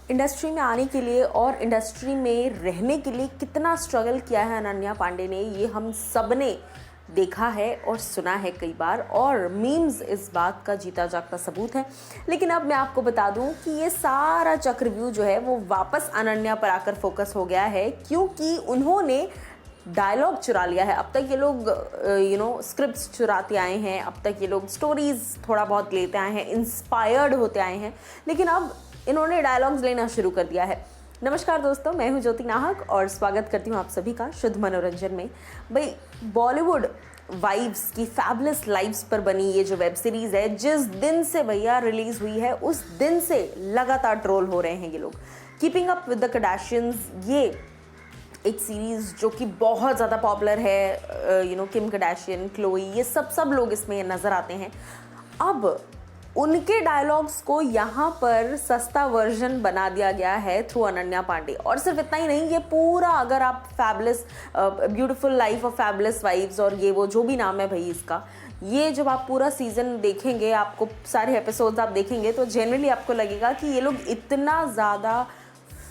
Industry में आने के लिए और इंडस्ट्री में रहने के लिए कितना स्ट्रगल किया है अनन्या पांडे ने, ये हम सब ने देखा है और सुना है कई बार, और मीम्स इस बात का जीता जागता सबूत है। लेकिन अब मैं आपको बता दूं कि ये सारा चक्रव्यूह जो है वो वापस अनन्या पर आकर फोकस हो गया है, क्योंकि उन्होंने डायलॉग चुरा लिया है। अब तक ये लोग स्क्रिप्ट्स चुराते आए हैं, अब तक ये लोग स्टोरीज थोड़ा बहुत लेते आए हैं, इंस्पायर्ड होते आए हैं, लेकिन अब इन्होंने डायलॉग्स लेना शुरू कर दिया है। नमस्कार दोस्तों, मैं हूं ज्योति नाहक और स्वागत करती हूं आप सभी का शुद्ध मनोरंजन में। भाई, बॉलीवुड वाइब्स की फैबुलस लाइव्स पर बनी ये जो वेब सीरीज है, जिस दिन से भैया रिलीज हुई है उस दिन से लगातार ट्रोल हो रहे हैं ये लोग। कीपिंग अप विद द कार्दाशियंस, ये एक सीरीज जो कि बहुत ज़्यादा पॉपुलर है। किम कार्दाशियन, क्लोई, ये सब लोग इसमें नज़र आते हैं। अब उनके डायलॉग्स को यहाँ पर सस्ता वर्जन बना दिया गया है थ्रू अनन्या पांडे। और सिर्फ इतना ही नहीं, ये पूरा, अगर आप fabulous beautiful life of fabulous wives और ये वो जो भी नाम है भाई इसका, ये जब आप पूरा सीजन देखेंगे, आपको सारे एपिसोड्स आप देखेंगे तो जनरली आपको लगेगा कि ये लोग इतना ज़्यादा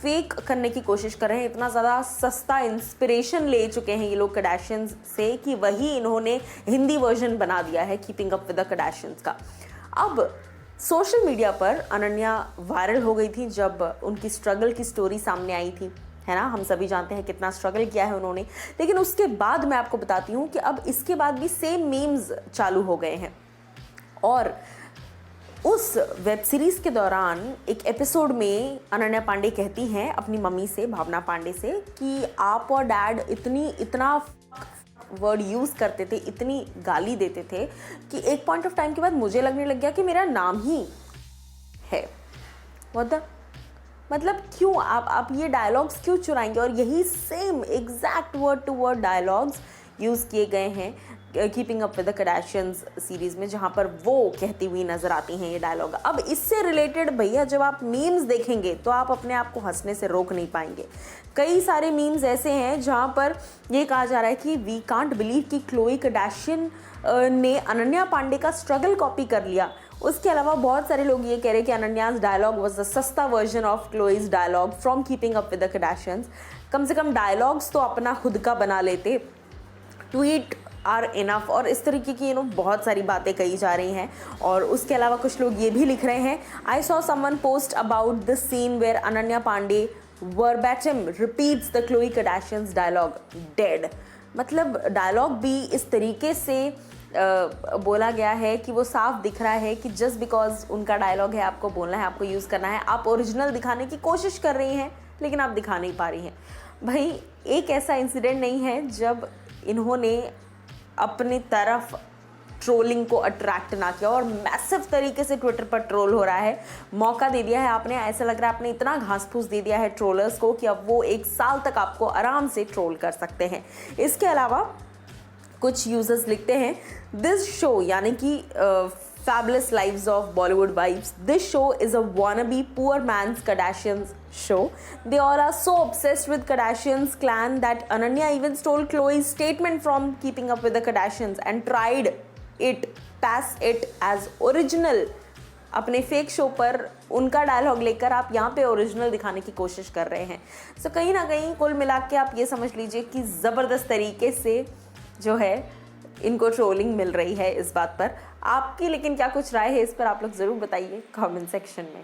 फेक करने की कोशिश कर रहे हैं, इतना ज़्यादा सस्ता इंस्पिरेशन ले चुके हैं ये लोग कार्दाशियंस से, कि वही इन्होंने हिंदी वर्जन बना दिया है कीपिंग अप विद द कार्दाशियंस का। अब सोशल मीडिया पर अनन्या वायरल हो गई थी जब उनकी स्ट्रगल की स्टोरी सामने आई थी, है ना। हम सभी जानते हैं कितना स्ट्रगल किया है उन्होंने। लेकिन उसके बाद मैं आपको बताती हूँ कि अब इसके बाद भी सेम मीम्स चालू हो गए हैं। और उस वेब सीरीज़ के दौरान एक एपिसोड में अनन्या पांडे कहती हैं अपनी मम्मी से, भावना पांडे से, कि आप और डैड इतना वर्ड यूज़ करते थे, इतनी गाली देते थे कि एक पॉइंट ऑफ टाइम के बाद मुझे लगने लग गया कि मेरा नाम ही है। मतलब क्यों आप ये डायलॉग्स क्यों चुराएंगे? और यही same exact word to word dialogues use किए गए हैं keeping up with the Kardashians series में, जहाँ पर वो कहती हुई नज़र आती हैं ये डायलॉग। अब इससे रिलेटेड भैया जब आप मीम्स देखेंगे तो आप अपने आप को हंसने से रोक नहीं पाएंगे। कई सारे मीम्स ऐसे हैं जहाँ पर ये कहा जा रहा है कि वी कांट बिलीव कि क्लोई कार्दाशियन ने अनन्या पांडे का स्ट्रगल कॉपी कर लिया। उसके अलावा बहुत सारे लोग ये कह रहे हैं कि अनन्याज डायलॉग वाज द सस्ता version of Chloe's dialogue from keeping up with the Kardashians. कम से कम डायलॉग्स तो अपना खुद का बना लेते, ट्वीट आर इनफ, और इस तरीके की बहुत सारी बातें कही जा रही हैं। और उसके अलावा कुछ लोग ये भी लिख रहे हैं, I saw someone post about the scene where Ananya Pandey verbatim repeats the Chloe Kardashians dialogue dead. मतलब डायलॉग भी इस तरीके से बोला गया है कि वो साफ दिख रहा है कि जस्ट बिकॉज उनका डायलॉग है, आपको बोलना है, आपको यूज़ करना है, आप ओरिजिनल दिखाने की कोशिश कर रही हैं लेकिन आप दिखा नहीं पा रही हैं। भाई, एक ऐसा इंसिडेंट नहीं है जब इन्होंने अपनी तरफ ट्रोलिंग को अट्रैक्ट ना किया, और मैसिव तरीके से ट्विटर पर ट्रोल हो रहा है। मौका दे दिया है आपने, ऐसा लग रहा है आपने इतना घास फूस दे दिया है ट्रोलर्स को कि अब वो 1 साल तक आपको आराम से ट्रोल कर सकते हैं। इसके अलावा कुछ यूजर्स लिखते हैं, दिस शो, यानी कि Fabulous Lives of Bollywood Vibes, this show is a wannabe poor man's Kardashians show. They all are so obsessed with Kardashians clan that Ananya even stole Khloe's statement from Keeping Up with the Kardashians and tried pass it as original. अपने fake show पर उनका dialogue लेकर आप यहाँ पे original दिखाने की कोशिश कर रहे हैं। सो कहीं ना कहीं कुल मिला के आप ये समझ लीजिए कि ज़बरदस्त तरीके से जो है इनको ट्रोलिंग मिल रही है इस बात पर। आपकी लेकिन क्या कुछ राय है इस पर, आप लोग ज़रूर बताइए कमेंट सेक्शन में।